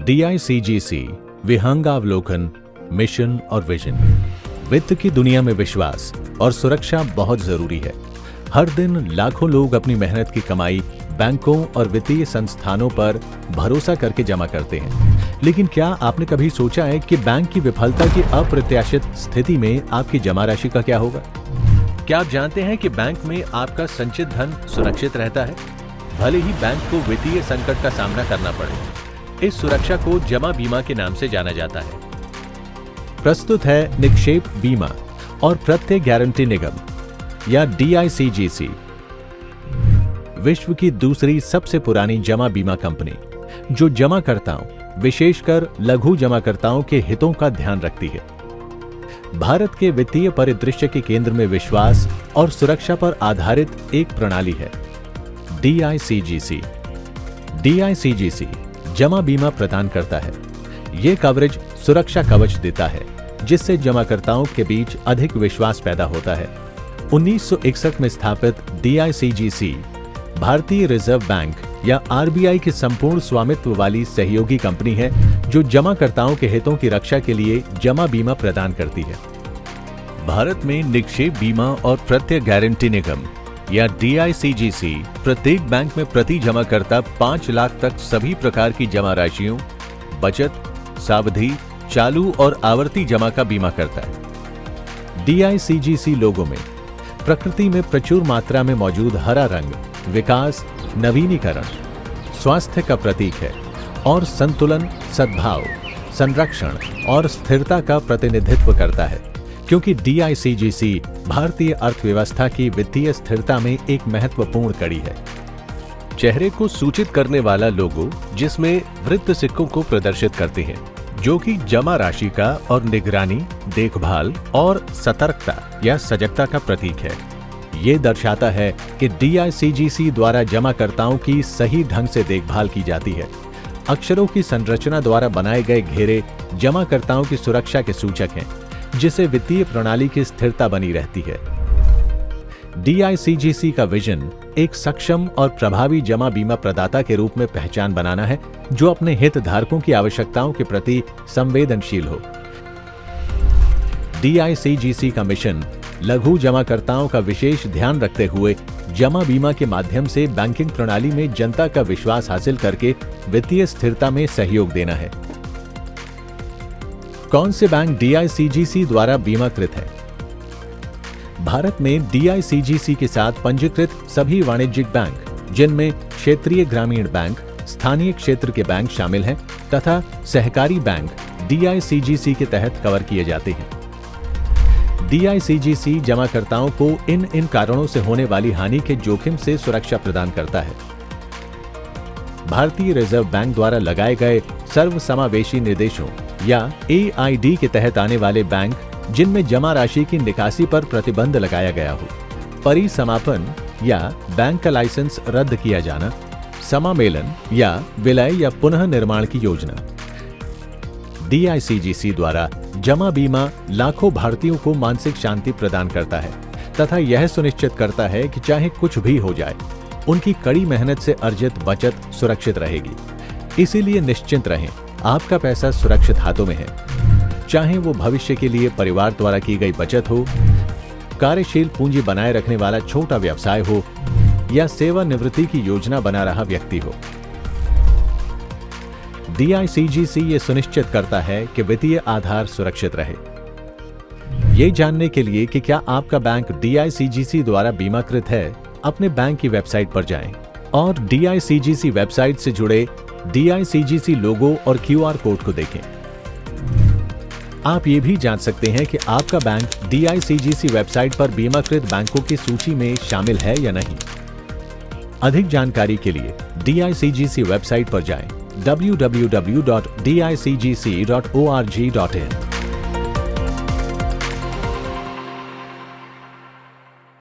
DICGC विहंगावलोकन, mission और vision. वित्त की दुनिया में विश्वास और सुरक्षा बहुत जरूरी है। हर दिन लाखों लोग अपनी मेहनत की कमाई बैंकों और वित्तीय संस्थानों पर भरोसा करके जमा करते हैं। लेकिन क्या आपने कभी सोचा है कि बैंक की विफलता की अप्रत्याशित स्थिति में आपकी जमा राशि का क्या होगा? क्या आप जानते हैं कि बैंक में आपका संचित धन सुरक्षित रहता है, भले ही बैंक को वित्तीय संकट का सामना करना पड़े। इस सुरक्षा को जमा बीमा के नाम से जाना जाता है। प्रस्तुत है निक्षेप बीमा और प्रत्यय गारंटी निगम या DICGC, विश्व की दूसरी सबसे पुरानी जमा बीमा कंपनी, जो जमाकर्ताओं, विशेषकर लघु जमाकर्ताओं के हितों का ध्यान रखती है। भारत के वित्तीय परिदृश्य के केंद्र में विश्वास और सुरक्षा पर आधारित एक प्रणाली है, DICGC। DICGC जमा बीमा प्रदान करता है। ये कवरेज सुरक्षा कवच देता है, जिससे जमाकर्ताओं के बीच अधिक विश्वास पैदा होता है। 1961 में स्थापित DICGC भारतीय रिजर्व बैंक या RBI की संपूर्ण स्वामित्व वाली सहयोगी कंपनी है, जो जमाकर्ताओं के हितों की रक्षा के लिए जमा बीमा प्रदान करती है। भारत में निक्षेप बीमा और प्रत्यय गारंटी निगम या DICGC प्रत्येक बैंक में प्रति जमाकर्ता 5 लाख तक सभी प्रकार की जमा राशियों, बचत, सावधि, चालू और आवर्ती जमा का बीमा करता है। DICGC लोगो में प्रकृति में प्रचुर मात्रा में मौजूद हरा रंग विकास, नवीनीकरण, स्वास्थ्य का प्रतीक है और संतुलन, सद्भाव, संरक्षण और स्थिरता का प्रतिनिधित्व करता है, क्योंकि DICGC भारतीय अर्थव्यवस्था की वित्तीय स्थिरता में एक महत्वपूर्ण कड़ी है। चेहरे को सूचित करने वाला लोगो, जिसमें वृत्त सिक्कों को प्रदर्शित करते हैं, जो कि जमा राशि का और निगरानी, देखभाल और सतर्कता या सजगता का प्रतीक है। ये दर्शाता है कि DICGC द्वारा जमाकर्ताओं की सही ढंग से देखभाल की जाती है। अक्षरों की संरचना द्वारा बनाए गए घेरे जमाकर्ताओं की सुरक्षा के सूचक हैं, जिससे वित्तीय प्रणाली की स्थिरता बनी रहती है। DICGC का विजन एक सक्षम और प्रभावी जमा बीमा प्रदाता के रूप में पहचान बनाना है, जो अपने हितधारकों की आवश्यकताओं के प्रति संवेदनशील हो। DICGC का मिशन लघु जमाकर्ताओं का विशेष ध्यान रखते हुए जमा बीमा के माध्यम से बैंकिंग प्रणाली में जनता का विश्वास हासिल करके वित्तीय स्थिरता में सहयोग देना है। कौन से बैंक DICGC द्वारा बीमाकृत है? भारत में DICGC के साथ पंजीकृत सभी वाणिज्यिक बैंक, जिनमें क्षेत्रीय ग्रामीण बैंक, स्थानीय क्षेत्र के बैंक शामिल हैं, तथा सहकारी बैंक DICGC के तहत कवर किए जाते हैं। DICGC जमाकर्ताओं को इन कारणों से होने वाली हानि के जोखिम से सुरक्षा प्रदान करता है। भारतीय रिजर्व बैंक द्वारा लगाए गए सर्वसमावेशी निर्देशों या AID के तहत आने वाले बैंक, जिनमें जमा राशि की निकासी पर प्रतिबंध लगाया गया हो, परिसमापन या बैंक का लाइसेंस रद्द किया जाना, समामेलन या विलय या पुनः निर्माण की योजना। DICGC द्वारा जमा बीमा लाखों भारतीयों को मानसिक शांति प्रदान करता है तथा यह सुनिश्चित करता है कि चाहे कुछ भी हो जाए, उनकी कड़ी मेहनत से अर्जित बचत सुरक्षित रहेगी। इसीलिए निश्चिंत रहें, आपका पैसा सुरक्षित हाथों में है। चाहे वो भविष्य के लिए परिवार द्वारा की गई बचत हो, कार्यशील पूंजी बनाए रखने वाला छोटा व्यवसाय हो या सेवानिवृत्ति की योजना बना रहा व्यक्ति हो। DICGC ये सुनिश्चित करता है कि वित्तीय आधार सुरक्षित रहे। ये जानने के लिए कि क्या आपका बैंक DICGC द्वारा बीमाकृत है, अपने बैंक की वेबसाइट पर जाएं और DICGC वेबसाइट से जुड़े DICGC लोगो और QR कोड को देखें। आप ये भी जान सकते हैं कि आपका बैंक DICGC वेबसाइट पर बीमाकृत बैंकों की सूची में शामिल है या नहीं। अधिक जानकारी के लिए DICGC वेबसाइट पर जाएं www.dicgc.org.in